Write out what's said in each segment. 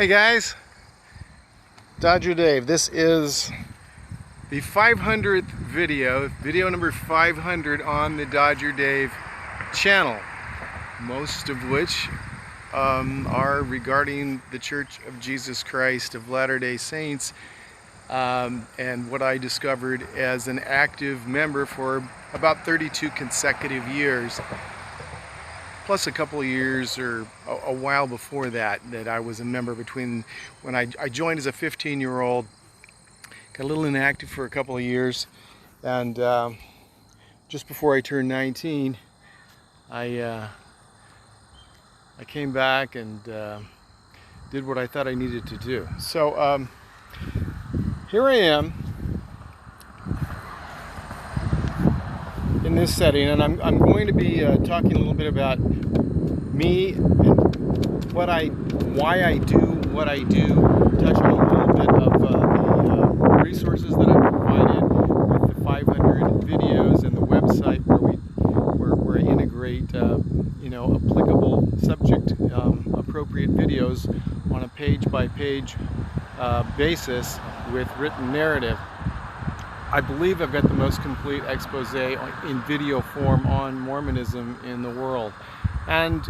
Hey guys, Dodger Dave. This is the 500th video number 500 on the Dodger Dave channel, most of which are regarding the Church of Jesus Christ of Latter-day Saints and what I discovered as an active member for about 32 consecutive years. Plus a couple of years or a while before that I was a member between when I joined as a 15-year-old, got a little inactive for a couple of years, and just before I turned 19, I came back and did what I thought I needed to do. So here I am in this setting, and I'm going to be talking a little bit about me and why I do what I do, touch on a little bit of the resources that I've provided with the 500 videos and the website where I integrate applicable subject appropriate videos on a page-by-page basis with written narrative. I believe I've got the most complete expose in video form on Mormonism in the world. And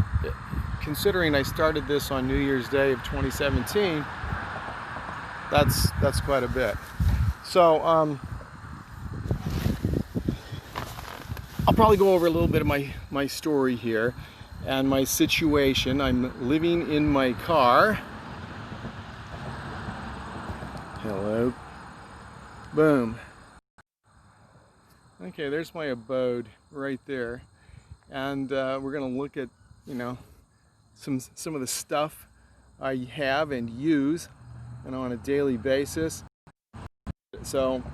considering I started this on New Year's Day of 2017, that's quite a bit. So I'll probably go over a little bit of my story here and my situation. I'm living in my car. Hello. Boom. Okay, there's my abode right there, and we're going to look at some of the stuff I have and use on a daily basis. So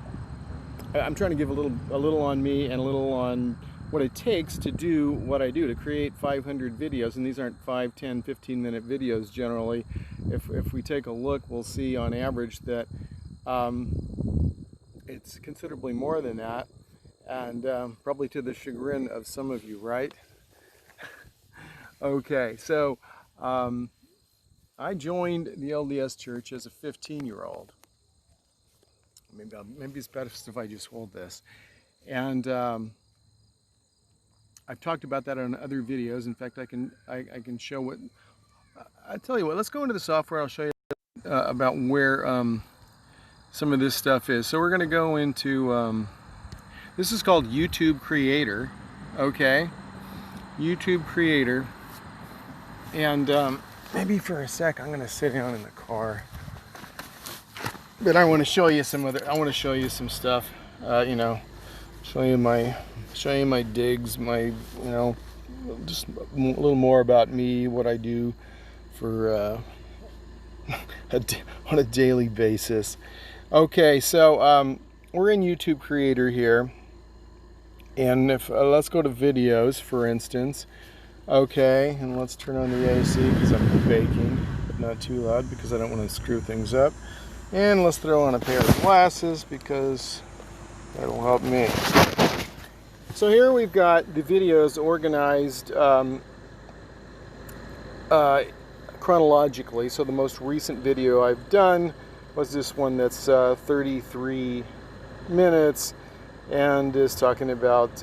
I'm trying to give a little on me and a little on what it takes to do what I do, to create 500 videos, and these aren't 5, 10, 15-minute videos generally. If we take a look, we'll see on average that it's considerably more than that. And probably to the chagrin of some of you, right? Okay, so I joined the LDS Church as a 15-year-old. Maybe it's best if I just hold this. And I've talked about that on other videos. In fact, I can show what. I tell you what. Let's go into the software. I'll show you about where some of this stuff is. So we're going to go into. This is called YouTube Creator, okay? YouTube Creator. And maybe for a sec, I'm gonna sit down in the car. But I want to show you some stuff. Show you my digs, just a little more about me, what I do for on a daily basis. Okay, so we're in YouTube Creator here. And if let's go to videos, for instance. Okay, and let's turn on the AC because I'm baking, but not too loud because I don't want to screw things up. And let's throw on a pair of glasses because that'll help me. So here we've got the videos organized chronologically. So the most recent video I've done was this one that's 33 minutes. And is talking about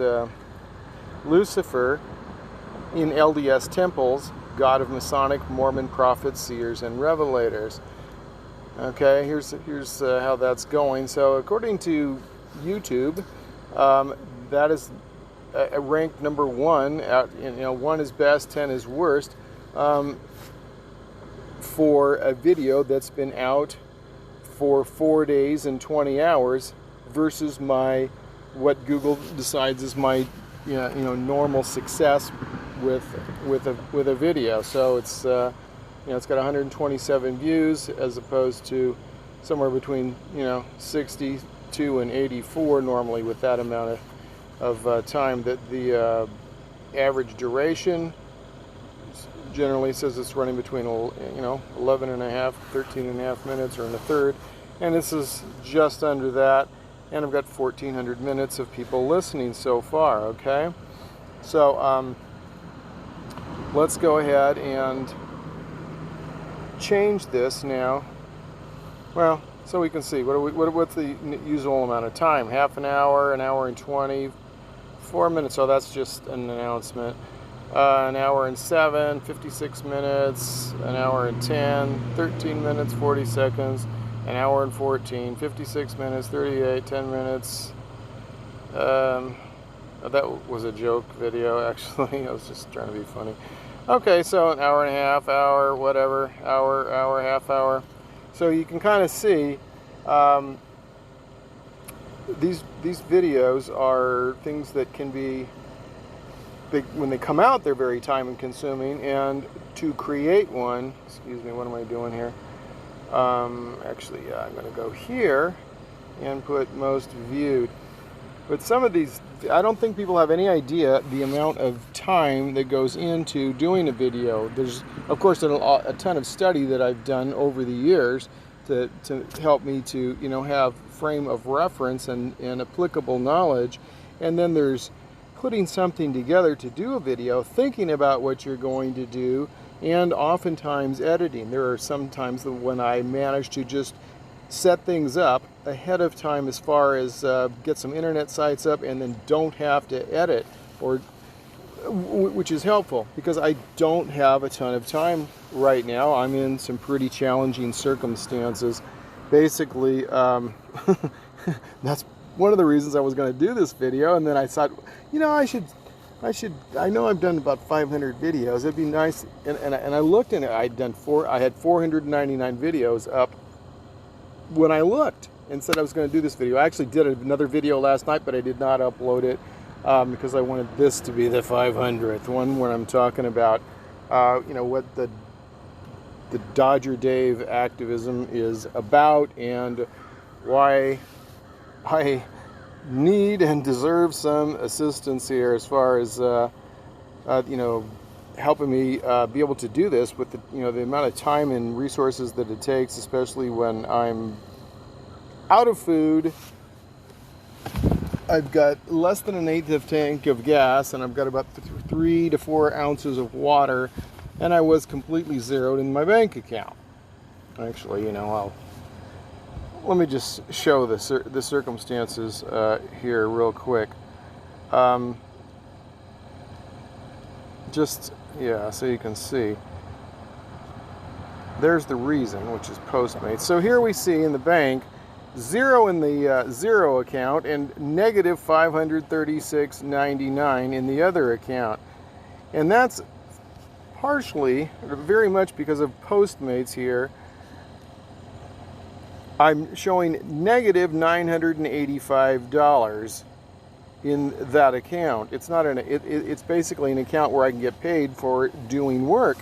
Lucifer in LDS temples, God of Masonic, Mormon prophets, seers, and revelators. Okay, here's how that's going. So according to YouTube, that is ranked number 1. Out, 1 is best, 10 is worst, for a video that's been out for 4 days and 20 hours versus what Google decides is my normal success with a video. So it's it's got 127 views as opposed to somewhere between 62 and 84 normally with that amount of time. That the average duration generally says it's running between 11 and a half, 13 and a half minutes, or in a third, and this is just under that. And I've got 1,400 minutes of people listening so far, okay? So let's go ahead and change this now. Well, so we can see what's the usual amount of time? Half an hour and 20, 4 minutes. So that's just an announcement. An hour and 7, 56 minutes, an hour and 10, 13 minutes, 40 seconds, an hour and 14, 56 minutes, 38, 10 minutes. That was a joke video, actually. I was just trying to be funny. Okay, so an hour and a half, hour, whatever, hour, half hour. So you can kind of see these videos are things that can be, when they come out, they're very time consuming, and to create one, excuse me, what am I doing here? Actually, yeah, I'm going to go here and put most viewed. But some of these, I don't think people have any idea the amount of time that goes into doing a video. There's, of course, a ton of study that I've done over the years to help me to, you know, have frame of reference and applicable knowledge. And then there's putting something together to do a video, thinking about what you're going to do, and oftentimes editing. There are some times when I manage to just set things up ahead of time, as far as get some internet sites up and then don't have to edit, or which is helpful because I don't have a ton of time right now. I'm in some pretty challenging circumstances. Basically, that's one of the reasons I was going to do this video, and then I thought, you know, I know I've done about 500 videos. It'd be nice, and I looked, and I had 499 videos up when I looked and said I was going to do this video. I actually did another video last night, but I did not upload it because I wanted this to be the 500th one, where I'm talking about you know, what the Dodger Dave activism is about, and why I need and deserve some assistance here as far as you know, helping me be able to do this with the, you know, the amount of time and resources that it takes, especially when I'm out of food. I've got less than an eighth of tank of gas, and I've got about 3 to 4 ounces of water, and I was completely zeroed in my bank account. Actually, you know, let me just show the circumstances here real quick. Just, yeah, so you can see. There's the reason, which is Postmates. So here we see in the bank, zero in the zero account and negative $536.99 in the other account. And that's partially, very much because of Postmates here. I'm showing negative $985 in that account. It's not it's basically an account where I can get paid for doing work.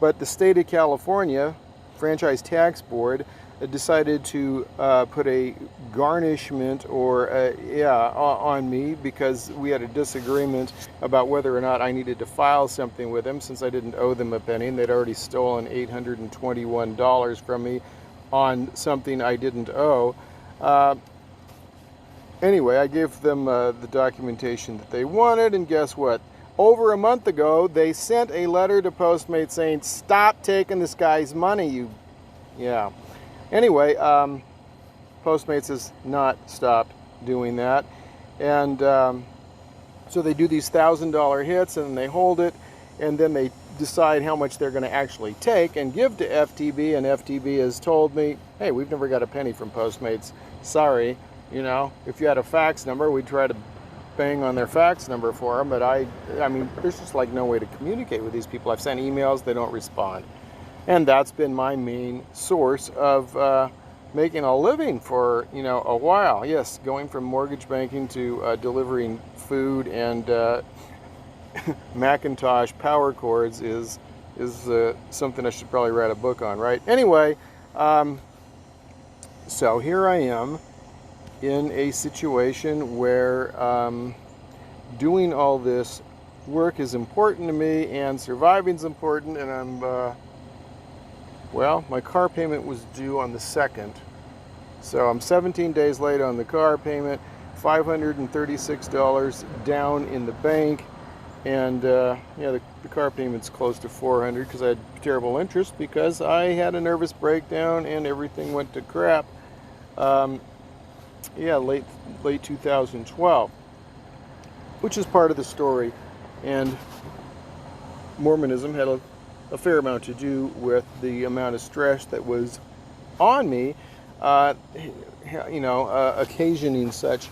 But the state of California Franchise Tax Board decided to put a garnishment or on me because we had a disagreement about whether or not I needed to file something with them, since I didn't owe them a penny, and they'd already stolen $821 from me on something I didn't owe. Anyway, I gave them the documentation that they wanted, and guess what? Over a month ago, they sent a letter to Postmates saying, "Stop taking this guy's money, yeah." Anyway, Postmates has not stopped doing that. And so they do these $1,000 hits, and they hold it, and then they decide how much they're going to actually take and give to FTB, and FTB has told me, hey, we've never got a penny from Postmates. Sorry, you know, if you had a fax number, we'd try to bang on their fax number for them, but I mean, there's just like no way to communicate with these people. I've sent emails, they don't respond. And that's been my main source of making a living for, you know, a while. Yes, going from mortgage banking to delivering food and Macintosh power cords is something I should probably write a book on, right? Anyway, so here I am in a situation where doing all this work is important to me, and surviving is important, and I'm well, my car payment was due on the 2nd, so I'm 17 days late on the car payment, $536 down in the bank, And yeah, the car payment's close to $400 because I had terrible interest because I had a nervous breakdown and everything went to crap. Yeah, late 2012, which is part of the story. And Mormonism had a fair amount to do with the amount of stress that was on me, you know, occasioning such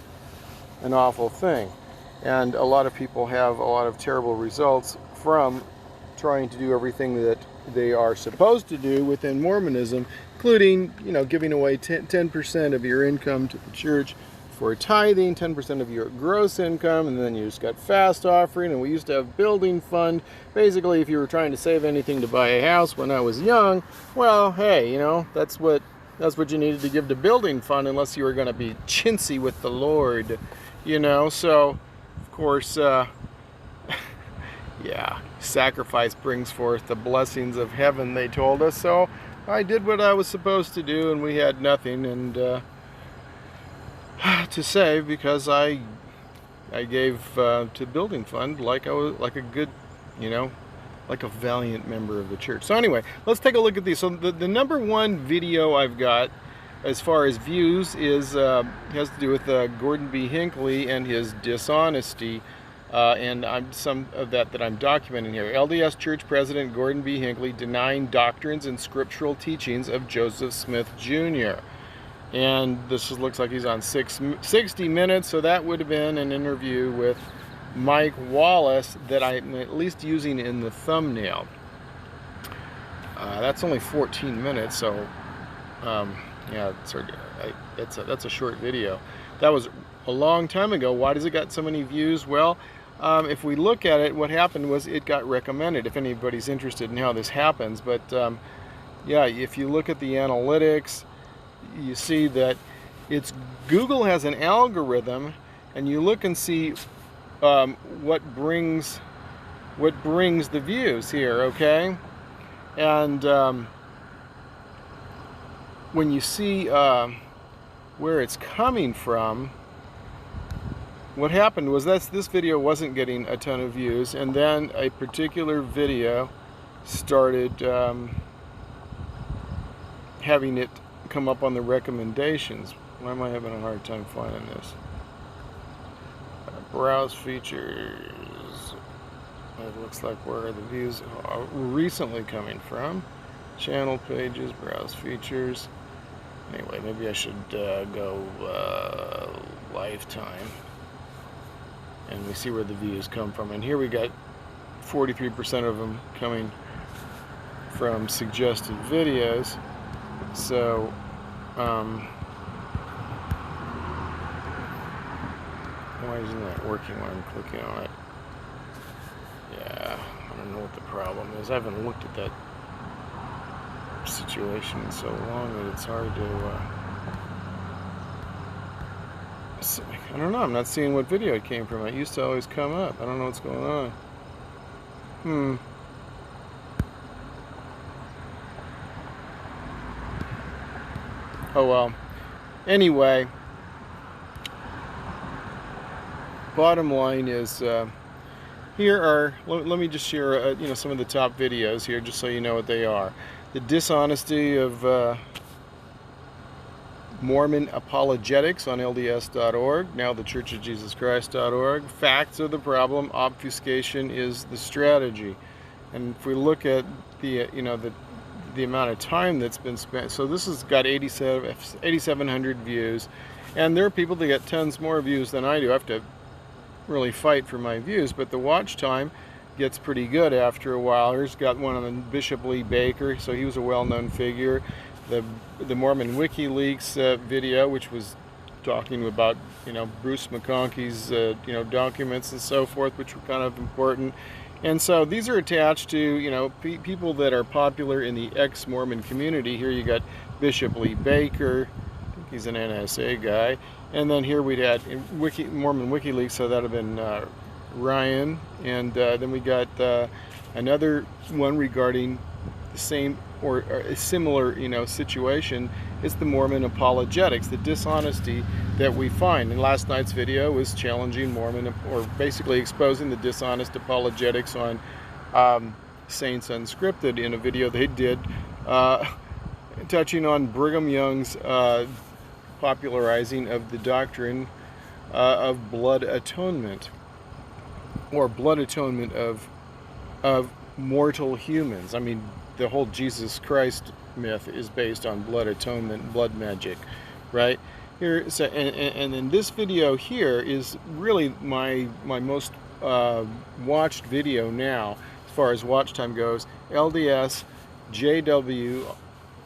an awful thing. And a lot of people have a lot of terrible results from trying to do everything that they are supposed to do within Mormonism, including, you know, giving away 10% of your income to the church for tithing, 10% of your gross income, and then you just got fast offering, and we used to have building fund. Basically, if you were trying to save anything to buy a house when I was young, well, hey, you know, that's what you needed to give to building fund, unless you were going to be chintzy with the Lord, you know. So of course, yeah, sacrifice brings forth the blessings of heaven, they told us. So I did what I was supposed to do, and we had nothing and to save, because I gave to building fund like I was like a good, you know, like a valiant member of the church. So anyway, let's take a look at these. So the number one video I've got as far as views is has to do with Gordon B. Hinckley and his dishonesty, and some of that I'm documenting here. LDS Church President Gordon B. Hinckley denying doctrines and scriptural teachings of Joseph Smith Jr. And this looks like he's on 60 Minutes, so that would have been an interview with Mike Wallace that I'm at least using in the thumbnail. That's only 14 minutes, so yeah, that's a short video. That was a long time ago. Why does it got so many views? Well, if we look at it, what happened was it got recommended, if anybody's interested in how this happens. But yeah, if you look at the analytics, you see that Google has an algorithm, and you look and see what brings the views here, okay? And when you see where it's coming from, what happened was this video wasn't getting a ton of views, and then a particular video started having it come up on the recommendations. Why am I having a hard time finding this? Browse features. It looks like where the views are recently coming from. Channel pages, browse features. Anyway, maybe I should go lifetime, and we see where the views come from. And here we got 43% of them coming from suggested videos. So why isn't that working when I'm clicking on it? Yeah, I don't know what the problem is. I haven't looked at that situation in so long that it's hard to I don't know, I'm not seeing what video it came from. It used to always come up. I don't know what's going on. Oh well. Anyway, bottom line is here are, let me just share you know, some of the top videos here, just so you know what they are. The dishonesty of Mormon apologetics on LDS.org, now the Church of Jesus Christ.org. Facts are the problem, obfuscation is the strategy. And if we look at the you know, the amount of time that's been spent, so this has got 8,700 views, and there are people that get tons more views than I do. I have to really fight for my views, but the watch time gets pretty good after a while. Here's got one on Bishop Lee Baker, so he was a well-known figure. The Mormon WikiLeaks video, which was talking about, you know, Bruce McConkie's you know, documents and so forth, which were kind of important. And so these are attached to, you know, people that are popular in the ex-Mormon community. Here you got Bishop Lee Baker. I think he's an NSA guy. And then here we'd had Mormon WikiLeaks, so that would have been Ryan. And then we got another one regarding the same or a similar, situation is the Mormon apologetics, the dishonesty that we find. And last night's video was challenging Mormon, or basically exposing the dishonest apologetics on Saints Unscripted in a video they did touching on Brigham Young's popularizing of the doctrine of blood atonement, or blood atonement of mortal humans. I mean, the whole Jesus Christ myth is based on blood atonement, blood magic, right? Here, so, and then this video here is really my most watched video now, as far as watch time goes. LDS, JW,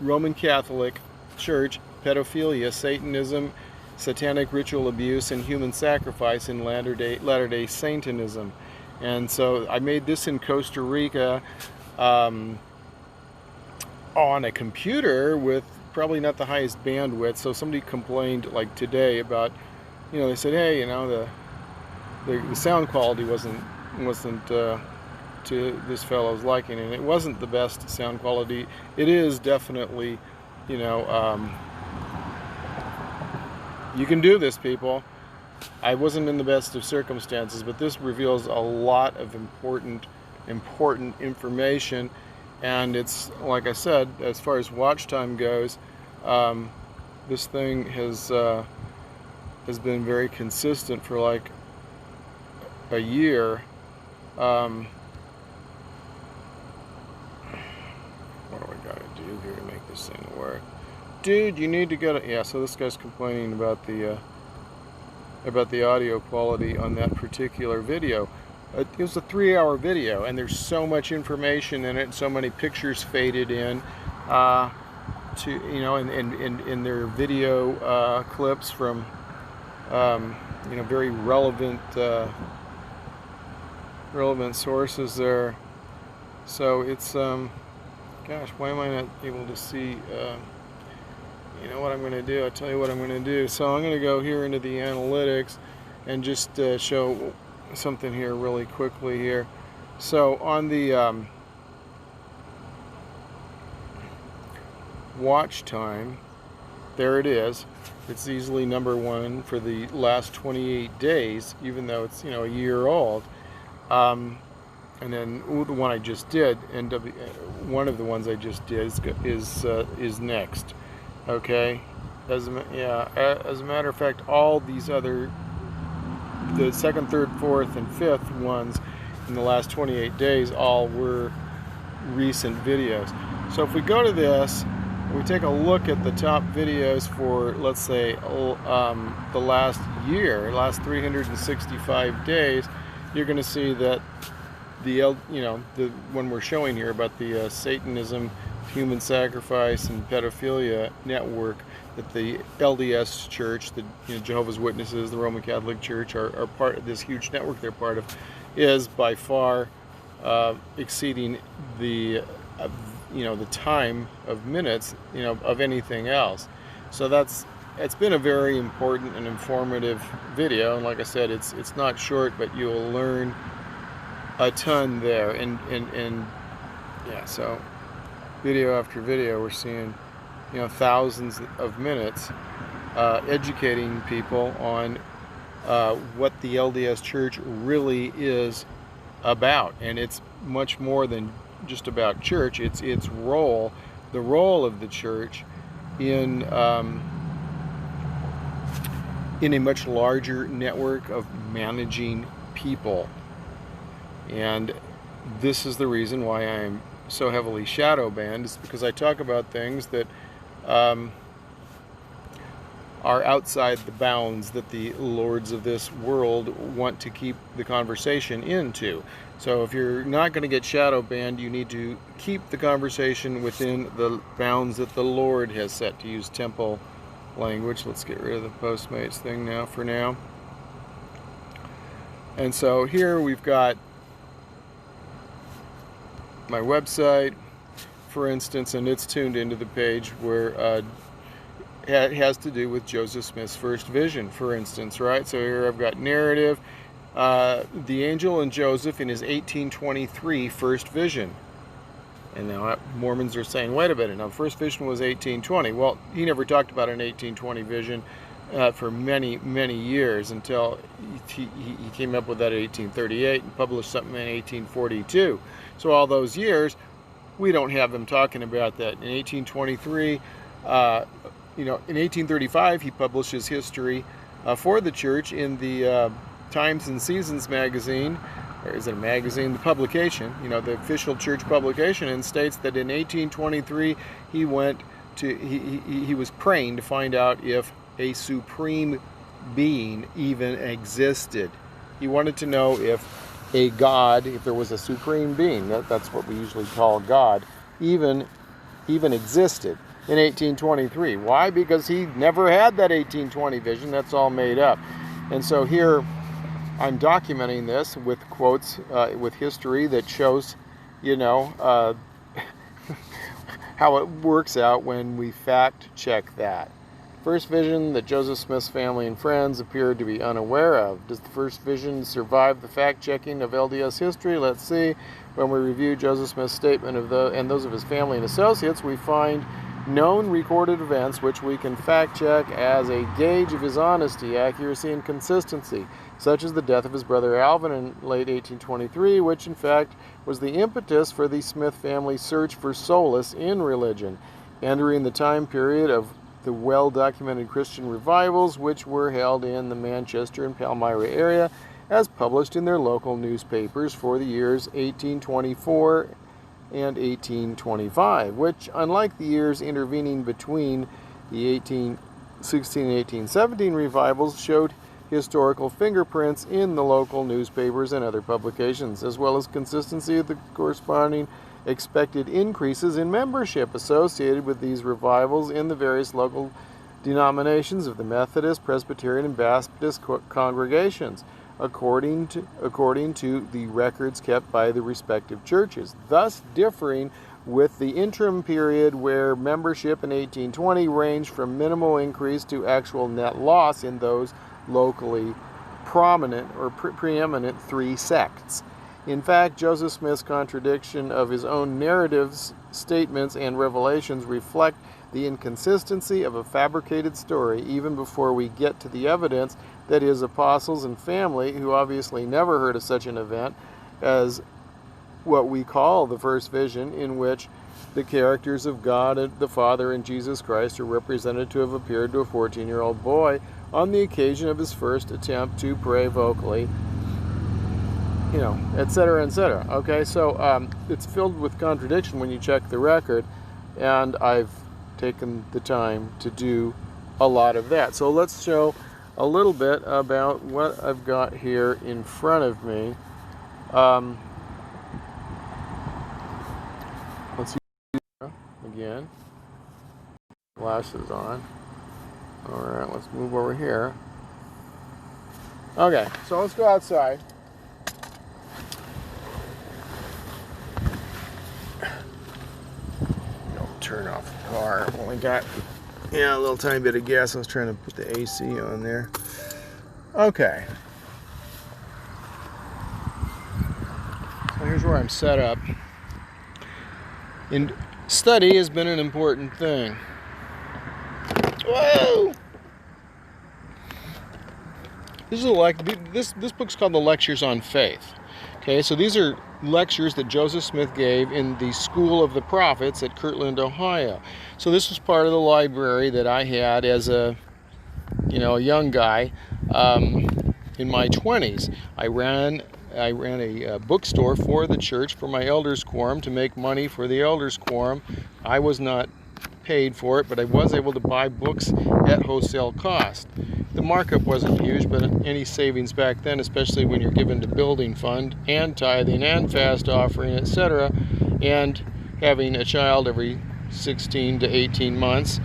Roman Catholic Church, pedophilia, Satanism, satanic ritual abuse, and human sacrifice in Latter-day Satanism. And so I made this in Costa Rica on a computer with probably not the highest bandwidth. So somebody complained like today about, they said, hey, the sound quality wasn't to this fellow's liking, and it wasn't the best sound quality. It is definitely, you can do this, people. I wasn't in the best of circumstances, but this reveals a lot of important information. And it's, like I said, as far as watch time goes, this thing has been very consistent for like a year. What do I gotta do here to make this thing work? Dude, you need to get it. Yeah, so this guy's complaining about the audio quality on that particular video. It was a 3-hour video, and there's so much information in it, so many pictures faded in, in their video clips from, very relevant sources there. So it's, gosh, why am I not able to see? You know what I'm going to do? I'll tell you what I'm going to do. So I'm going to go here into the analytics and just show something here really quickly here. So on the watch time, there it is. It's easily #1 for the last 28 days, even though it's a year old. And then the one I just did, one of the ones I just did is next. Okay, as a matter of fact, all these other, the second, third, fourth, and fifth ones in the last 28 days, all were recent videos. So if we go to this, we take a look at the top videos for, let's say, the last year, last 365 days, you're going to see that the one we're showing here about the Satanism, human sacrifice, and pedophilia network that the LDS Church, the Jehovah's Witnesses, the Roman Catholic Church are part of this huge network they're part of, is by far exceeding the the time of minutes of anything else. So it's been a very important and informative video, and like I said, it's not short, but you'll learn a ton there. And yeah, so video after video, we're seeing thousands of minutes educating people on what the LDS Church really is about. And it's much more than just about church. It's its role, the role of the church in a much larger network of managing people. And this is the reason why I'm so heavily shadow banned, is because I talk about things that are outside the bounds that the lords of this world want to keep the conversation into. So if you're not going to get shadow banned, you need to keep the conversation within the bounds that the Lord has set, to use temple language. Let's get rid of the Postmates thing now for now. And so here we've got my website, for instance, and it's tuned into the page where it has to do with Joseph Smith's first vision, for instance, right? So here I've got narrative, the angel and Joseph in his 1823 first vision. And now Mormons are saying, wait a minute, now the first vision was 1820. Well, he never talked about an 1820 vision for many, many years until he came up with that in 1838 and published something in 1842. So all those years, we don't have them talking about that. In 1823, in 1835, he published his history for the church in the Times and Seasons magazine, or is it a magazine? The publication, the official church publication, and states that in 1823 he was praying to find out if a supreme being even existed. He wanted to know if a God, if there was a supreme being, that's what we usually call God, even existed in 1823. Why? Because he never had that 1820 vision. That's all made up. And so here I'm documenting this with quotes, with history that shows, how it works out when we fact check that. First vision that Joseph Smith's family and friends appeared to be unaware of. Does the first vision survive the fact checking of LDS history? Let's see. When we review Joseph Smith's statement and those of his family and associates, we find known recorded events which we can fact check as a gauge of his honesty, accuracy, and consistency, such as the death of his brother Alvin in late 1823, which in fact was the impetus for the Smith family's search for solace in religion, entering the time period of the well-documented Christian revivals which were held in the Manchester and Palmyra area, as published in their local newspapers for the years 1824 and 1825, which, unlike the years intervening between the 1816 and 1817 revivals, showed historical fingerprints in the local newspapers and other publications, as well as consistency of the corresponding expected increases in membership associated with these revivals in the various local denominations of the Methodist, Presbyterian, and Baptist congregations, according to the records kept by the respective churches, thus differing with the interim period where membership in 1820 ranged from minimal increase to actual net loss in those locally prominent or preeminent three sects. In fact, Joseph Smith's contradiction of his own narratives, statements, and revelations reflect the inconsistency of a fabricated story even before we get to the evidence that his apostles and family, who obviously never heard of such an event as what we call the first vision, in which the characters of God, the Father, and Jesus Christ are represented to have appeared to a 14-year-old boy on the occasion of his first attempt to pray vocally, etc., etc. Okay, so it's filled with contradiction when you check the record, and I've taken the time to do a lot of that. So let's show a little bit about what I've got here in front of me. Let's see again. Glasses on. All right, let's move over here. Okay, so let's go outside. Turn off the car. Only got a little tiny bit of gas. I was trying to put the AC on there. Okay. So here's where I'm set up. And study has been an important thing. Whoa! This book's called The Lectures on Faith. Okay, so these are lectures that Joseph Smith gave in the School of the Prophets at Kirtland, Ohio. So this was part of the library that I had as a young guy in my 20s. I ran a bookstore for the church for my elders quorum to make money for the elders quorum. I was not paid for it, but I was able to buy books at wholesale cost. The markup wasn't huge, but any savings back then, especially when you're given to building fund and tithing and fast offering, etc., and having a child every 16 to 18 months,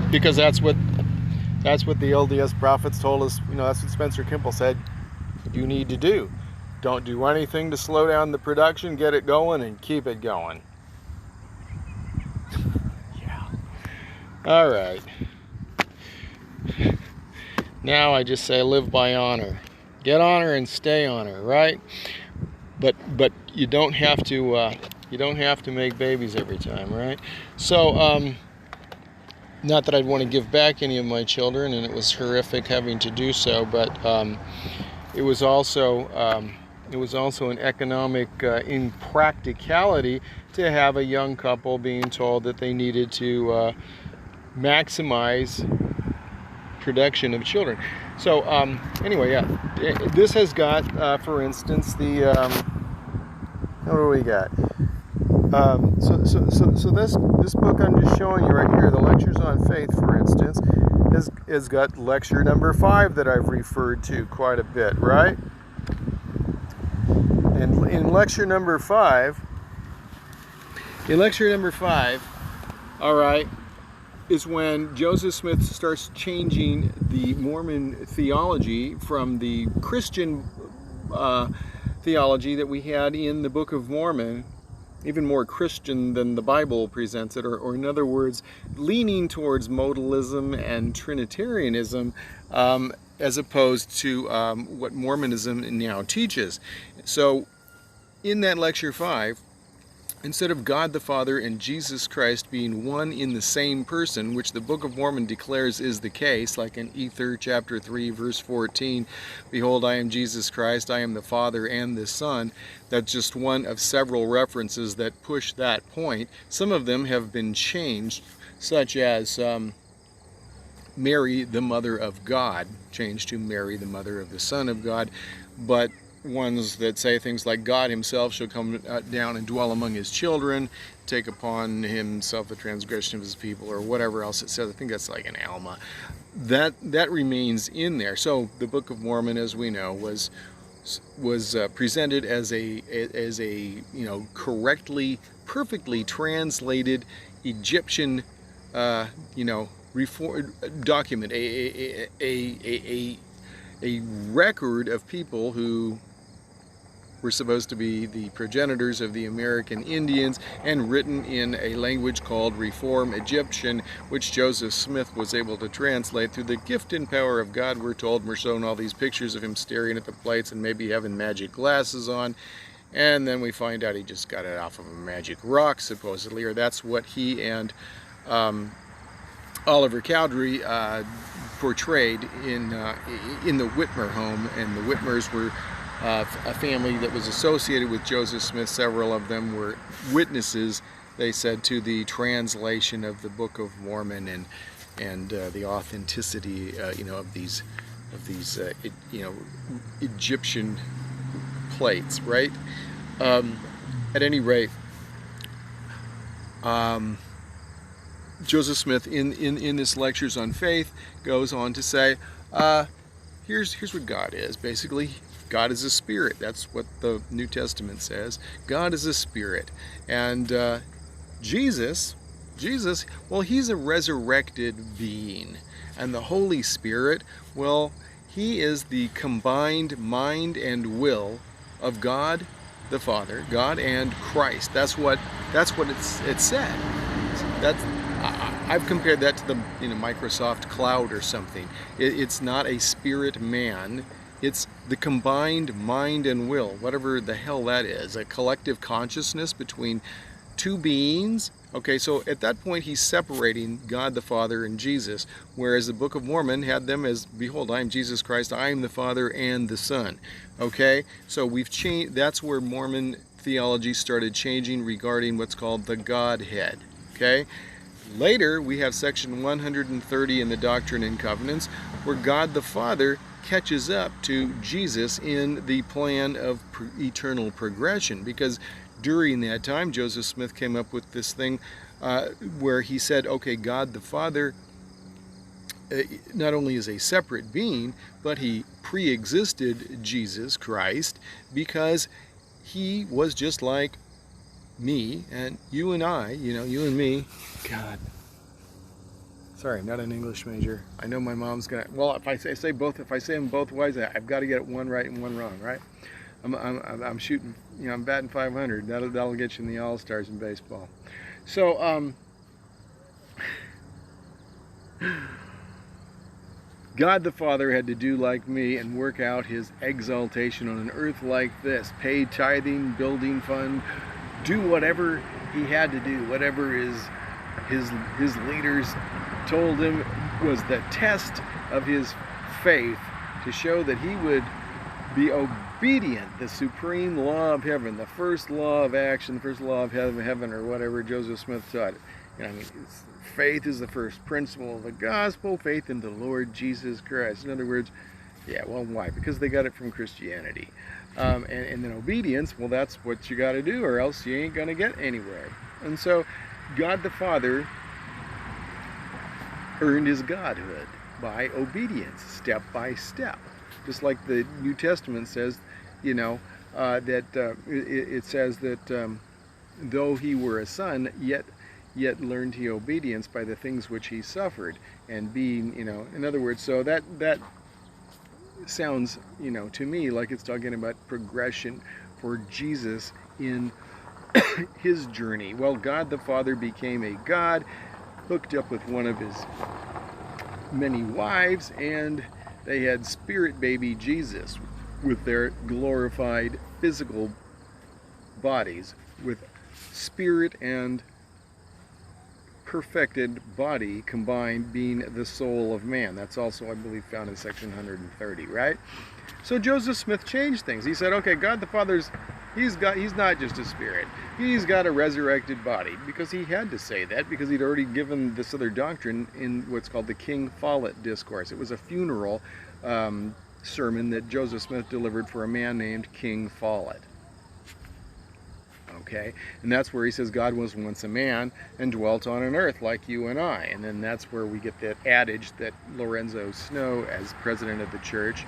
because that's what the LDS prophets told us. That's what Spencer Kimball said you need to do. Don't do anything to slow down the production. Get it going and keep it going. Yeah. All right. Now I just say live by honor. Get honor and stay honor, right? but you don't have to make babies every time, right? So not that I'd want to give back any of my children, and it was horrific having to do so, but it was also an economic impracticality to have a young couple being told that they needed to maximize production of children. So anyway, yeah, this has got, for instance, the what do we got? So this book I'm just showing you right here, the Lectures on Faith, for instance, has got lecture number 5 that I've referred to quite a bit, right? And in lecture number 5, all right, is when Joseph Smith starts changing the Mormon theology from the Christian theology that we had in the Book of Mormon, even more Christian than the Bible presents it, or in other words, leaning towards modalism and Trinitarianism, as opposed to what Mormonism now teaches. So in that lecture 5, instead of God the Father and Jesus Christ being one in the same person, which the Book of Mormon declares is the case, like in Ether chapter 3 verse 14, behold, I am Jesus Christ, I am the Father and the Son. That's just one of several references that push that point. Some of them have been changed, such as Mary, the Mother of God, changed to Mary, the Mother of the Son of God, but ones that say things like God himself shall come down and dwell among his children, take upon himself the transgression of his people, or whatever else it says. I think that's like an Alma. That remains in there. So the Book of Mormon, as we know, was presented as a correctly, perfectly translated Egyptian reform document, a record of people who were supposed to be the progenitors of the American Indians, and written in a language called Reform Egyptian, which Joseph Smith was able to translate through the gift and power of God. We're told, we're shown all these pictures of him staring at the plates and maybe having magic glasses on, and then we find out he just got it off of a magic rock, supposedly, or that's what he and Oliver Cowdery portrayed in the Whitmer home. And the Whitmers were a family that was associated with Joseph Smith. Several of them were witnesses, they said, to the translation of the Book of Mormon and the authenticity, of these Egyptian plates, right? At any rate, Joseph Smith in this Lectures on Faith goes on to say, here's what God is. Basically, God is a spirit. That's what the New Testament says. God is a spirit. And Jesus, well, he's a resurrected being. And the Holy Spirit, well, he is the combined mind and will of God the Father, God and Christ. That's what it said. I've compared that to the Microsoft Cloud or something. It's not a spirit man. It's the combined mind and will, whatever the hell that is, a collective consciousness between two beings. Okay, so at that point he's separating God the Father and Jesus, whereas the Book of Mormon had them as, behold, I am Jesus Christ, I am the Father and the Son. Okay, so we've changed. That's where Mormon theology started changing regarding what's called the Godhead. Okay. Later, we have section 130 in the Doctrine and Covenants, where God the Father catches up to Jesus in the plan of eternal progression, because during that time, Joseph Smith came up with this thing where he said, okay, God the Father not only is a separate being, but he pre-existed Jesus Christ, because he was just like me and you and I, you and me. God, sorry, I'm not an English major. I know my mom's gonna. Well, if I say them both ways, I've got to get one right and one wrong, right? I'm shooting. I'm batting 500. That'll get you in the All-Stars in baseball. So God the Father had to do like me and work out his exaltation on an earth like this, pay tithing, building fund, do whatever he had to do, whatever his leaders told him was the test of his faith, to show that he would be obedient, the supreme law of heaven, the first law of action, the first law of heaven, or whatever Joseph Smith taught. You know, faith is the first principle of the gospel, faith in the Lord Jesus Christ. In other words, yeah, well, why? Because they got it from Christianity. And then obedience, well, that's what you got to do, or else you ain't going to get anywhere. And so God the Father earned his godhood by obedience, step by step. Just like the New Testament says, you know, it says that though he were a son, yet learned he obedience by the things which he suffered. And being, you know, in other words, so that sounds, you know, to me like it's talking about progression for Jesus in his journey. Well, God the Father became a God, hooked up with one of his many wives, and they had spirit baby Jesus with their glorified physical bodies, with spirit and perfected body combined, being the soul of man. That's also, I believe, found in section 130, right? So Joseph Smith changed things. He said, okay, God the Father's, he's not just a spirit. He's got a resurrected body, because he had to say that, because he'd already given this other doctrine in what's called the King Follett Discourse. It was a funeral sermon that Joseph Smith delivered for a man named King Follett. Okay, and that's where he says God was once a man and dwelt on an earth like you and I. And then that's where we get that adage that Lorenzo Snow, as president of the church,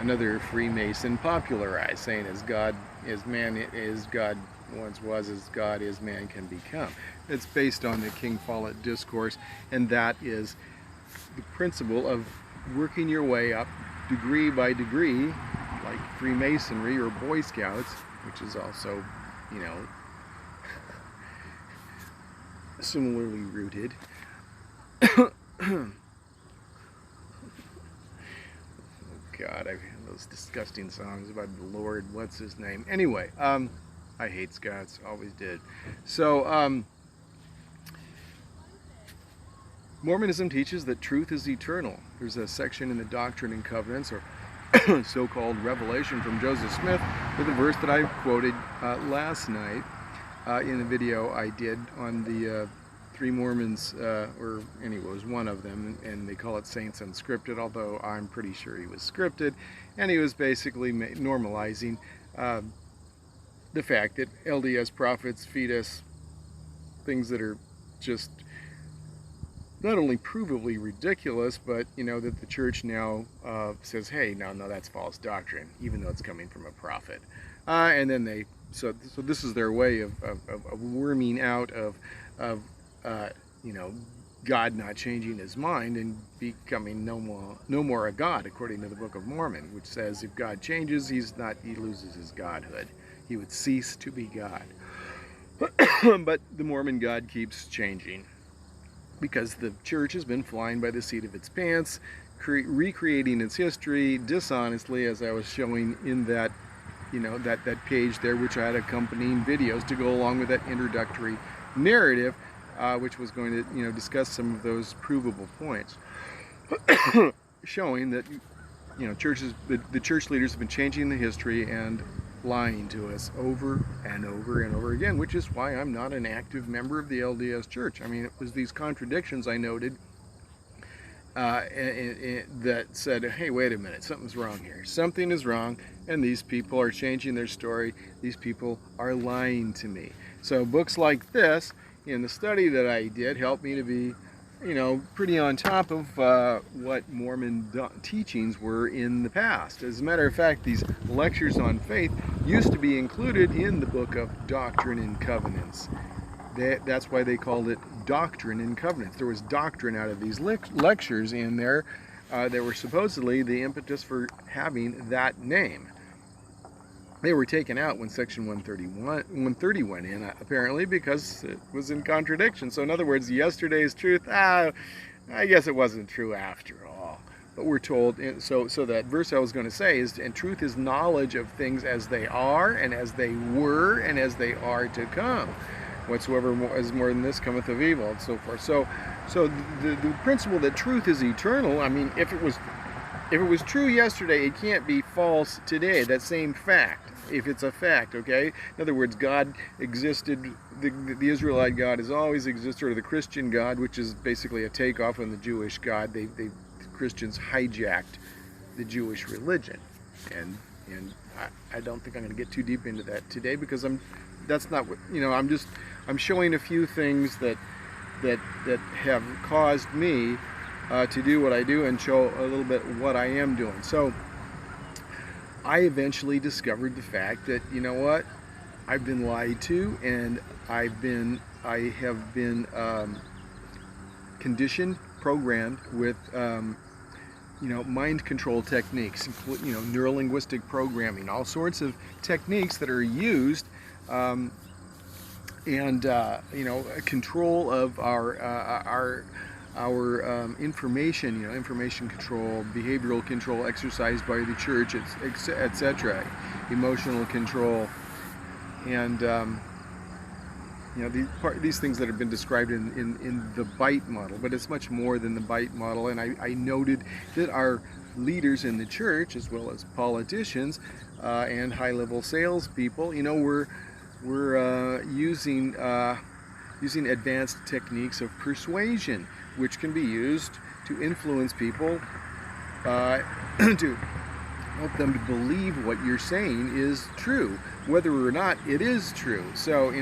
another Freemason, popularized, saying as God is man is God once was, as God is man can become. It's based on the King Follett Discourse, and that is the principle of working your way up degree by degree, like Freemasonry or Boy Scouts, which is also, you know, similarly rooted. Oh God, I've heard those disgusting songs about the Lord, what's his name? Anyway, I hate Scouts, always did. So, Mormonism teaches that truth is eternal. There's a section in the Doctrine and Covenants, or so-called revelation from Joseph Smith, with a verse that I quoted last night in the video I did on the three Mormons, or anyway, it was one of them, and they call it Saints Unscripted, although I'm pretty sure he was scripted, and he was basically normalizing the fact that LDS prophets feed us things that are just not only provably ridiculous, but, you know, that the church now says, hey, no, that's false doctrine, even though it's coming from a prophet. And then they, so this is their way of worming out of you know, God not changing his mind and becoming no more a God, according to the Book of Mormon, which says if God changes, he loses his godhood. He would cease to be God. But the Mormon God keeps changing, because the church has been flying by the seat of its pants, recreating its history dishonestly, as I was showing in that, you know, that page there, which I had accompanying videos to go along with that introductory narrative, which was going to, you know, discuss some of those provable points, showing that, you know, the church leaders have been changing the history and lying to us over and over and over again, which is why I'm not an active member of the LDS Church. I mean, it was these contradictions I noted that said, hey, wait a minute, something's wrong here. Something is wrong, and these people are changing their story. These people are lying to me. So books like this, in the study that I did, helped me to be, you know, pretty on top of what Mormon teachings were in the past. As a matter of fact, these lectures on faith used to be included in the book of Doctrine and Covenants. That's why they called it Doctrine and Covenants. There was doctrine out of these lectures in there that were supposedly the impetus for having that name. They were taken out when section 130 went in, apparently, because it was in contradiction. So in other words, yesterday's truth, I guess it wasn't true after all. But we're told, so that verse I was going to say is, and truth is knowledge of things as they are, and as they were, and as they are to come. Whatsoever is more than this cometh of evil, and so forth. So the principle that truth is eternal, I mean, if it was true yesterday, it can't be false today, that same fact, if it's a fact, okay? In other words, God existed, the Israelite God has always existed, or the Christian God, which is basically a takeoff on the Jewish God. Christians hijacked the Jewish religion, and I don't think I'm going to get too deep into that today, because that's not what, I'm showing a few things that have caused me to do what I do, and show a little bit what I am doing. So I eventually discovered the fact that, you know what, I've been lied to, and I have been conditioned, programmed with mind control techniques, neurolinguistic programming, all sorts of techniques that are used, control of our information, information control, behavioral control exercised by the church, etc., emotional control, and these things that have been described in the bite model, but it's much more than the bite model. And I noted that our leaders in the church, as well as politicians and high-level salespeople, we're using advanced techniques of persuasion, which can be used to influence people, to help them to believe what you're saying is true, whether or not it is true. So,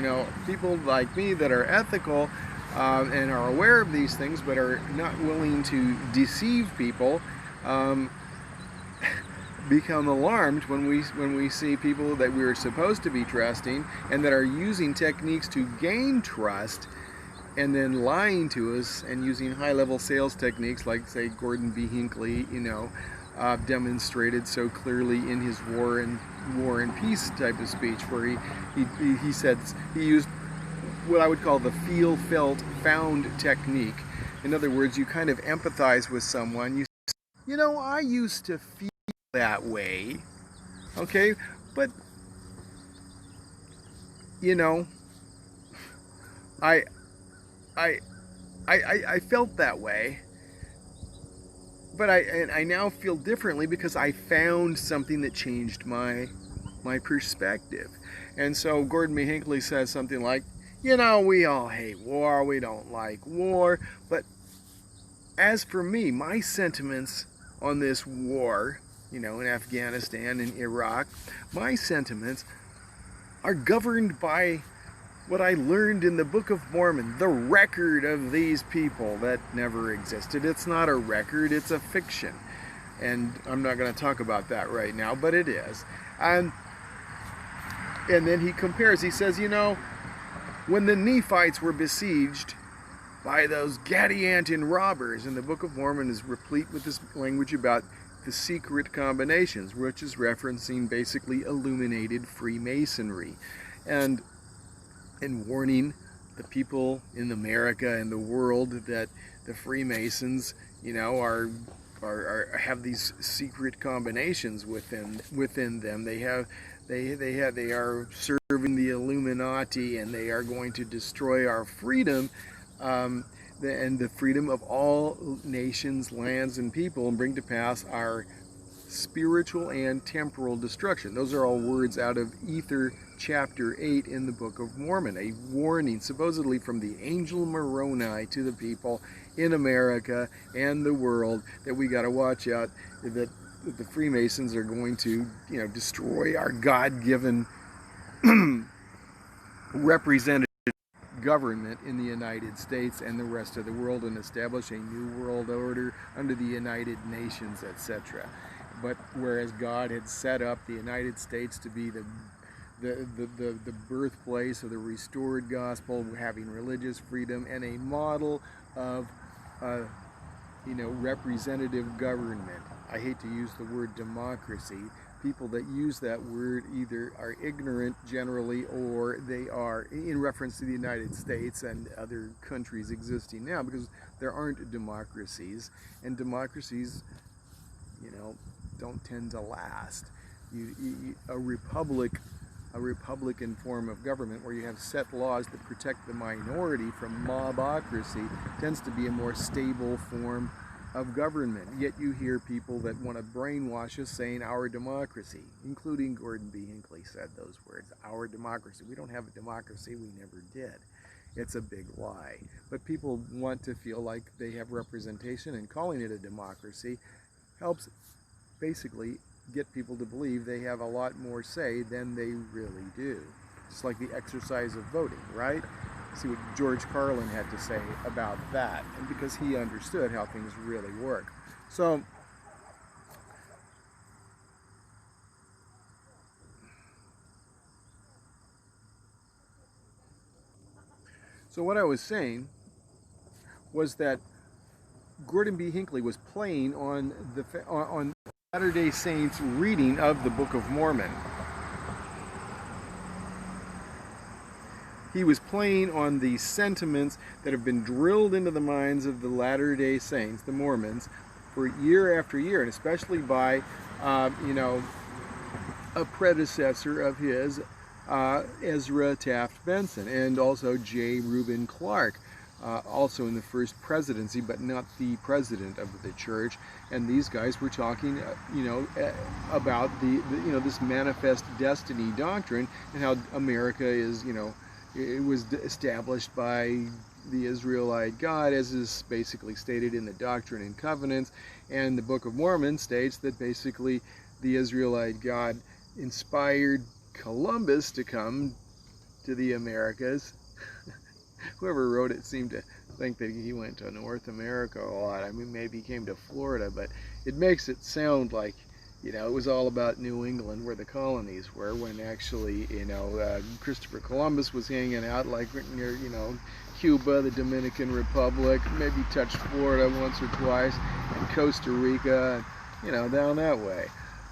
people like me that are ethical and are aware of these things, but are not willing to deceive people, become alarmed when we see people that we're supposed to be trusting and that are using techniques to gain trust, and then lying to us and using high-level sales techniques, like, say, Gordon B. Hinckley, demonstrated so clearly in his War and Peace type of speech, where he said he used what I would call the feel, felt, found technique. In other words, you kind of empathize with someone. I used to feel that way, okay, but I felt that way, but I now feel differently because I found something that changed my perspective. And so Gordon B. Hinckley says something like, we all hate war, we don't like war, but as for me, my sentiments on this war, in Afghanistan and Iraq, my sentiments are governed by what I learned in the Book of Mormon, the record of these people that never existed. It's not a record, it's a fiction. And I'm not going to talk about that right now, but it is. And then he compares, he says, when the Nephites were besieged by those Gadianton robbers, and the Book of Mormon is replete with this language about the secret combinations, which is referencing basically illuminated Freemasonry, and warning the people in America and the world that the Freemasons, have these secret combinations within them. They are serving the Illuminati, and they are going to destroy our freedom, and the freedom of all nations, lands, and people, and bring to pass our spiritual and temporal destruction. Those are all words out of Ether chapter 8 in the Book of Mormon, a warning supposedly from the angel Moroni to the people in America and the world that we got to watch out, that the Freemasons are going to destroy our God-given representative government in the United States and the rest of the world, and establish a new world order under the United Nations, etc. But whereas God had set up the United States to be the birthplace of the restored gospel, having religious freedom and a model of representative government. I hate to use the word democracy. People that use that word either are ignorant generally, or they are in reference to the United States and other countries existing now, because there aren't democracies, and democracies don't tend to last. A republican form of government where you have set laws that protect the minority from mobocracy tends to be a more stable form of government. Yet you hear people that want to brainwash us saying our democracy, including Gordon B. Hinckley said those words, our democracy. We don't have a democracy, we never did. It's a big lie. But people want to feel like they have representation, and calling it a democracy helps basically get people to believe they have a lot more say than they really do. Just like the exercise of voting, right? See what George Carlin had to say about that, and because he understood how things really work. So what I was saying was that Gordon B. Hinckley was playing on Latter-day Saints' reading of the Book of Mormon. He was playing on the sentiments that have been drilled into the minds of the Latter-day Saints, the Mormons, for year after year, and especially by, a predecessor of his, Ezra Taft Benson, and also J. Reuben Clark, also in the first presidency, but not the president of the church. And these guys were talking, about this manifest destiny doctrine, and how America is, it was established by the Israelite God, as is basically stated in the Doctrine and Covenants. And the Book of Mormon states that basically the Israelite God inspired Columbus to come to the Americas. Whoever wrote it seemed to think that he went to North America a lot. I mean, maybe he came to Florida, but it makes it sound like, it was all about New England, where the colonies were, when actually, Christopher Columbus was hanging out like near, Cuba, the Dominican Republic, maybe touched Florida once or twice, and Costa Rica, down that way.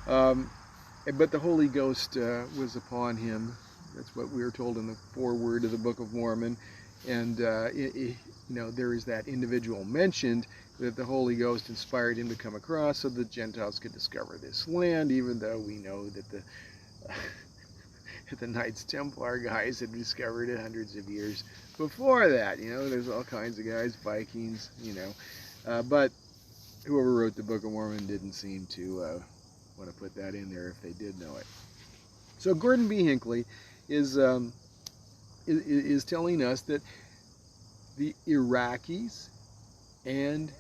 But the Holy Ghost was upon him. That's what we are told in the foreword of the Book of Mormon. And, there is that individual mentioned that the Holy Ghost inspired him to come across so the Gentiles could discover this land, even though we know that the Knights Templar guys had discovered it hundreds of years before that. There's all kinds of guys, Vikings, but whoever wrote the Book of Mormon didn't seem to want to put that in there if they did know it. So Gordon B. Hinckley is telling us that the Iraqis and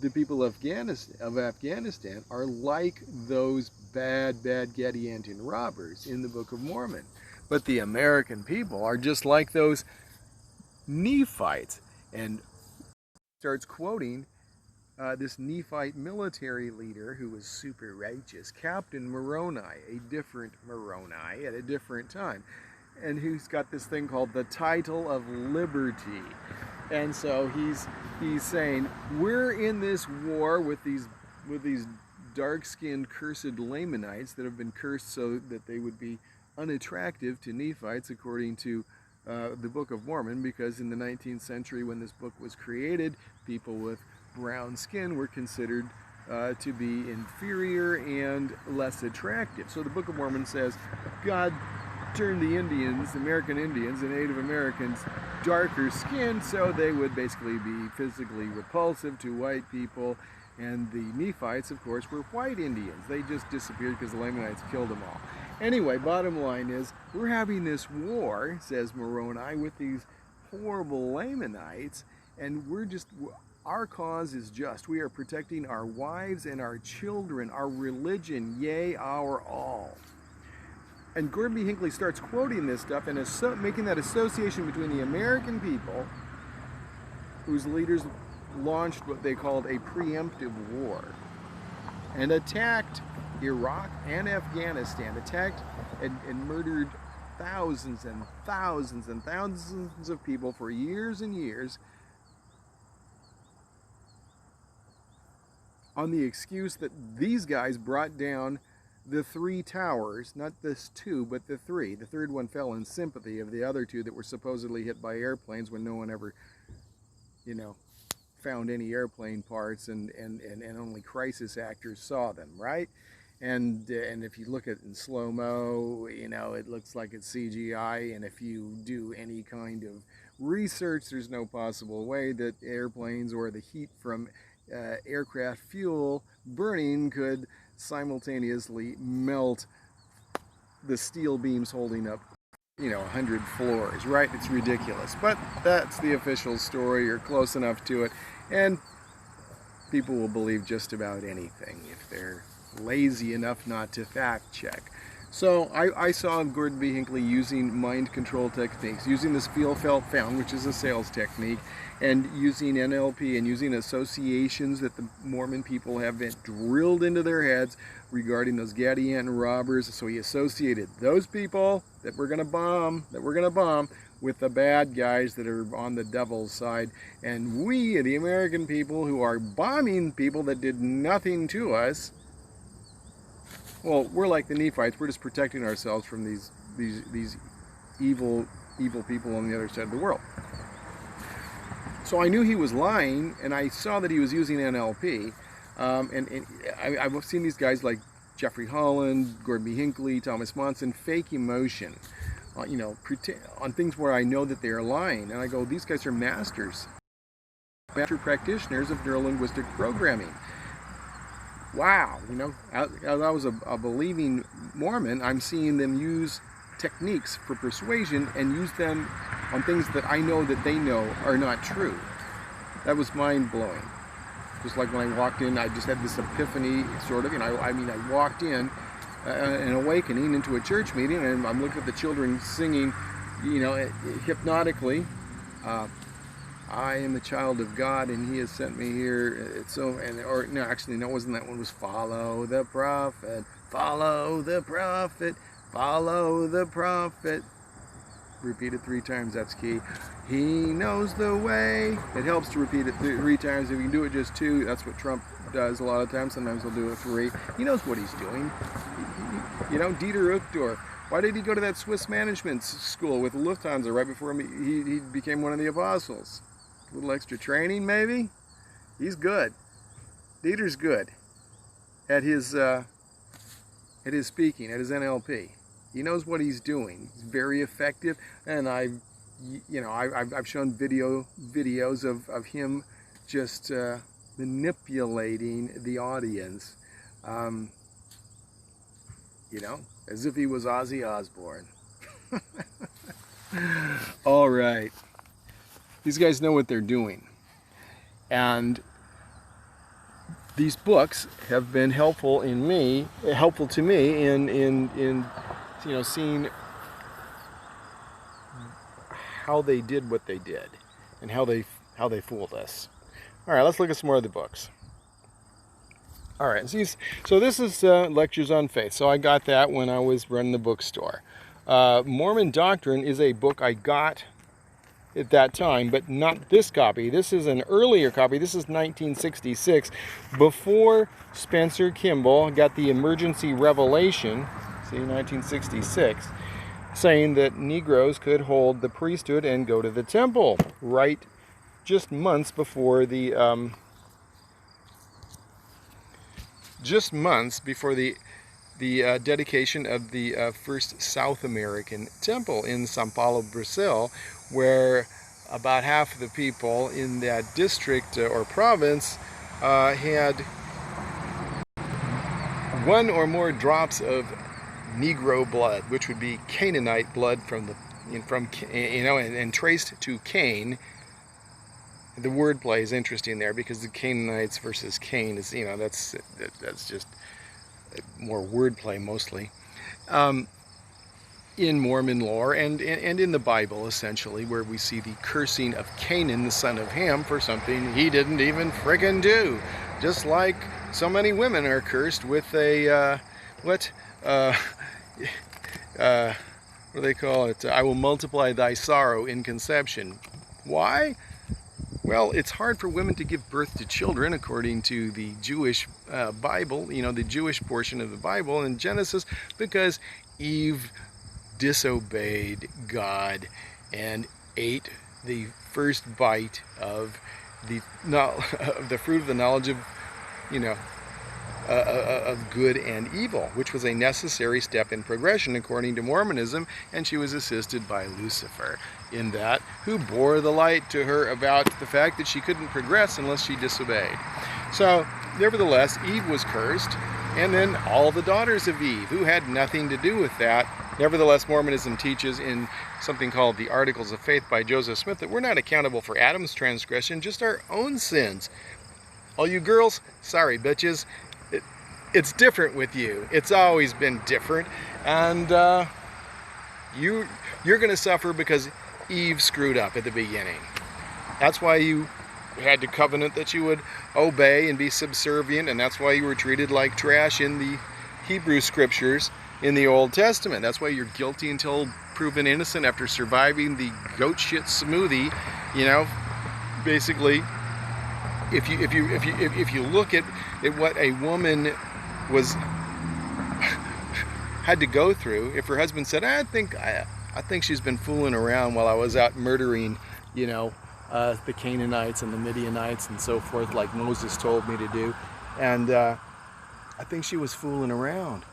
the people of Afghanistan are like those bad Gadianton robbers in the Book of Mormon. But the American people are just like those Nephites. And starts quoting this Nephite military leader who was super righteous, Captain Moroni, a different Moroni at a different time. And who's got this thing called the title of liberty. And so he's saying, we're in this war with these dark-skinned cursed Lamanites that have been cursed so that they would be unattractive to Nephites, according to the Book of Mormon, because in the 19th century when this book was created, people with brown skin were considered to be inferior and less attractive. So the Book of Mormon says God turned the Indians, the American Indians, the Native Americans, darker skinned so they would basically be physically repulsive to white people. And the Nephites, of course, were white Indians. They just disappeared because the Lamanites killed them all. Anyway, bottom line is, we're having this war, says Moroni, with these horrible Lamanites, and our cause is just. We are protecting our wives and our children, our religion, yea, our all. And Gordon B. Hinckley starts quoting this stuff and making that association between the American people, whose leaders launched what they called a preemptive war, and attacked Iraq and Afghanistan, attacked and murdered thousands and thousands and thousands of people for years and years, on the excuse that these guys brought down the 3 towers, not this 2, but the 3. The third one fell in sympathy of the other 2 that were supposedly hit by airplanes when no one ever, found any airplane parts, and only crisis actors saw them, right? And if you look at it in slow-mo, you know, it looks like it's CGI, and if you do any kind of research, there's no possible way that airplanes or the heat from aircraft fuel burning could simultaneously melt the steel beams holding up, you know, 100 floors, right? It's ridiculous. But that's the official story, or close enough to it, and people will believe just about anything if they're lazy enough not to fact check. So I saw Gordon B. Hinckley using mind control techniques, using this feel, felt, found, which is a sales technique, and using NLP and using associations that the Mormon people have been drilled into their heads regarding those Gadianton robbers. So he associated those people that we're going to bomb, with the bad guys that are on the devil's side. And we, the American people who are bombing people that did nothing to us, well, we're like the Nephites. We're just protecting ourselves from these evil people on the other side of the world. So I knew he was lying, and I saw that he was using NLP. I've seen these guys like Jeffrey Holland, Gordon B. Hinckley, Thomas Monson fake emotion, you know, on things where I know that they are lying. And I go, these guys are master practitioners of neurolinguistic programming. Wow, you know, as I was a believing Mormon, I'm seeing them use techniques for persuasion and use them on things that I know that they know are not true. That was mind-blowing. Just like when I walked in, I just had this epiphany, sort of, you know, I mean, I walked in, an awakening into a church meeting, and I'm looking at the children singing, you know, hypnotically, I am a child of God, and He has sent me here. It's so, or no, actually, no, it wasn't that one. It was follow the prophet, follow the prophet, follow the prophet. Repeat it 3 times. That's key. He knows the way. It helps to repeat it 3 times. If you can do it just 2, that's what Trump does a lot of times. Sometimes he'll do it 3. He knows what he's doing. You know, Dieter Uchtdorf. Why did he go to that Swiss management school with Lufthansa right before he became one of the apostles? A little extra training, maybe? He's good. Dieter's good at his speaking, at his NLP. He knows what he's doing. He's very effective, and I've shown videos of him just manipulating the audience, you know, as if he was Ozzy Osbourne. All right. These guys know what they're doing, and these books have been helpful to me in you know, seeing how they did what they did and how they fooled us. All right, let's look at some more of the books. All right, so this is Lectures on Faith. So I got that when I was running the bookstore. Mormon Doctrine is a book I got at that time, but not this copy. This is an earlier copy. This is 1966, before Spencer Kimball got the emergency revelation, see, 1966, saying that Negroes could hold the priesthood and go to the temple, right just months before the dedication of the first South American temple in São Paulo, Brazil, where about half of the people in that district or province had 1 or more drops of Negro blood, which would be Canaanite blood and traced to Cain. The wordplay is interesting there because the Canaanites versus Cain is, you know, that's just more wordplay mostly. In Mormon lore and in the Bible, essentially, where we see the cursing of Canaan, the son of Ham, for something he didn't even frickin' do. Just like so many women are cursed with a, what do they call it? I will multiply thy sorrow in conception. Why? Well, it's hard for women to give birth to children, according to the Jewish Bible, you know, the Jewish portion of the Bible in Genesis, because Eve disobeyed God and ate the first bite of the fruit of the knowledge of, you know, of good and evil, which was a necessary step in progression according to Mormonism, and she was assisted by Lucifer in that, who bore the light to her about the fact that she couldn't progress unless she disobeyed. So, nevertheless, Eve was cursed, and then all the daughters of Eve, who had nothing to do with that. Nevertheless, Mormonism teaches in something called the Articles of Faith by Joseph Smith that we're not accountable for Adam's transgression, just our own sins. All you girls, sorry bitches, it's different with you. It's always been different, and you're going to suffer because Eve screwed up at the beginning. That's why you had to covenant that you would obey and be subservient, and that's why you were treated like trash in the Hebrew scriptures in the Old Testament. That's why you're guilty until proven innocent after surviving the goat shit smoothie. You know, basically, if you look at what a woman had to go through, if her husband said, I think she's been fooling around while I was out murdering, you know, the Canaanites and the Midianites and so forth, like Moses told me to do, and I think she was fooling around.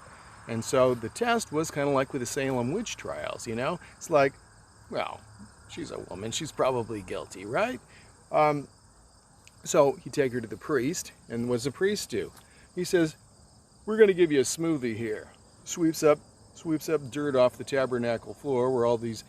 And so the test was kind of like with the Salem witch trials, you know? It's like, well, she's a woman, she's probably guilty, right? So you take her to the priest, and what does the priest do? He says, we're going to give you a smoothie here. Sweeps up dirt off the tabernacle floor where all these,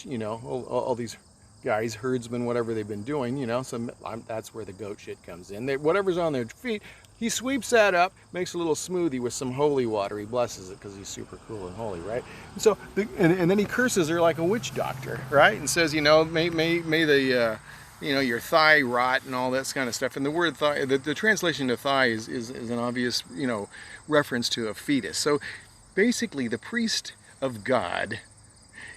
you know, all these guys, herdsmen, whatever they've been doing, you know, so that's where the goat shit comes in. Whatever's on their feet, he sweeps that up, makes a little smoothie with some holy water. He blesses it because he's super cool and holy, right? And so, and then he curses her like a witch doctor, right? And says, you know, may the, you know, your thigh rot and all that kind of stuff. And the word thigh, the translation of thigh is an obvious, you know, reference to a fetus. So basically, the priest of God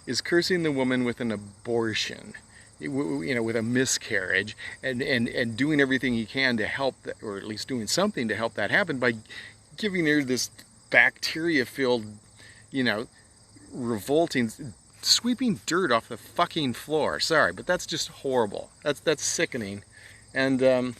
is cursing the woman with an abortion, you know, with a miscarriage, and doing everything he can to help that, or at least doing something to help that happen by giving her this bacteria-filled, you know, revolting, sweeping dirt off the fucking floor. Sorry, but that's just horrible. That's sickening. And the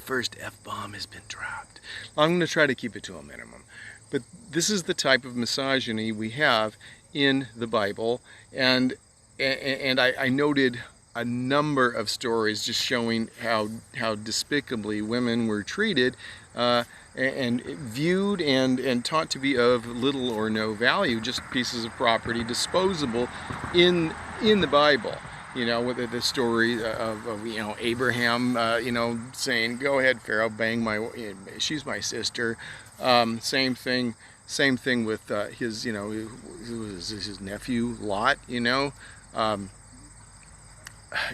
first F-bomb has been dropped. I'm going to try to keep it to a minimum. But this is the type of misogyny we have in the Bible, and I noted a number of stories just showing how despicably women were treated and viewed and taught to be of little or no value, just pieces of property, disposable in the Bible. You know, with the story of you know, Abraham, you know, saying, "Go ahead, Pharaoh, bang my, she's my sister." Same thing with his, you know, his nephew Lot. You know,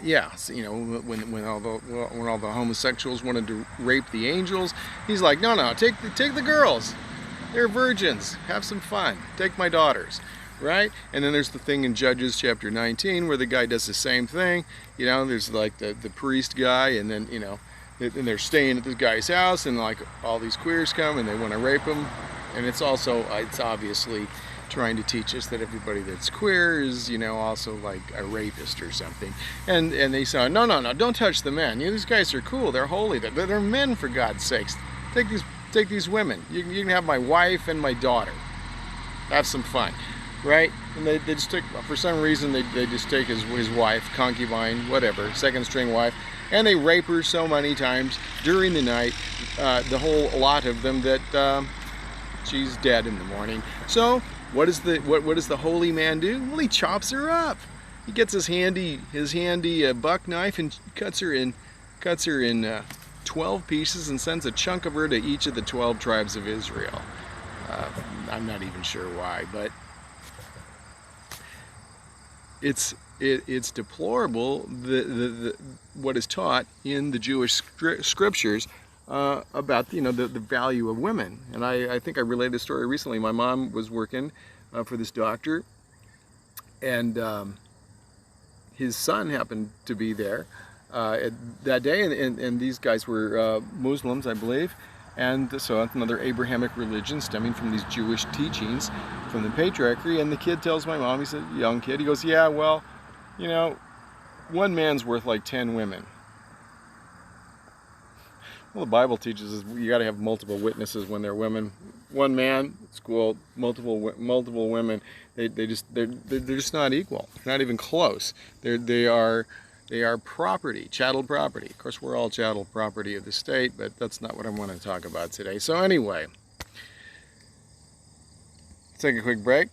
yeah, so, you know, when all the homosexuals wanted to rape the angels, he's like, no, take the girls, they're virgins, have some fun, take my daughters. Right? And then there's the thing in Judges chapter 19 where the guy does the same thing. You know, there's like the priest guy, and then, you know, and they're staying at this guy's house, and like all these queers come and they want to rape him. And it's also, it's obviously trying to teach us that everybody that's queer is, you know, also like a rapist or something. And they say, no, don't touch the men. You know, these guys are cool, they're holy, they're men, for God's sakes. Take these women. You can have my wife and my daughter. Have some fun. Right? And they just take, for some reason, they just take his wife, concubine, whatever, second string wife, and they rape her so many times during the night, the whole lot of them, that she's dead in the morning. So what does the holy man do? Well, he chops her up. He gets his handy buck knife and cuts her in 12 pieces and sends a chunk of her to each of the 12 tribes of Israel. I'm not even sure why, but it's deplorable what is taught in the Jewish scriptures about, you know, the value of women. And I think I related a story recently. My mom was working for this doctor, and his son happened to be there that day, and these guys were Muslims, I believe. And so that's another Abrahamic religion stemming from these Jewish teachings from the patriarchy. And the kid tells my mom, he's a young kid, he goes, yeah, well, you know, one man's worth like 10 women. Well, the Bible teaches us you got to have multiple witnesses when they're women. One man, school, multiple women. They're just not equal. They're not even close. They are property, chattel property. Of course, we're all chattel property of the state, but that's not what I want to talk about today. So anyway, let's take a quick break.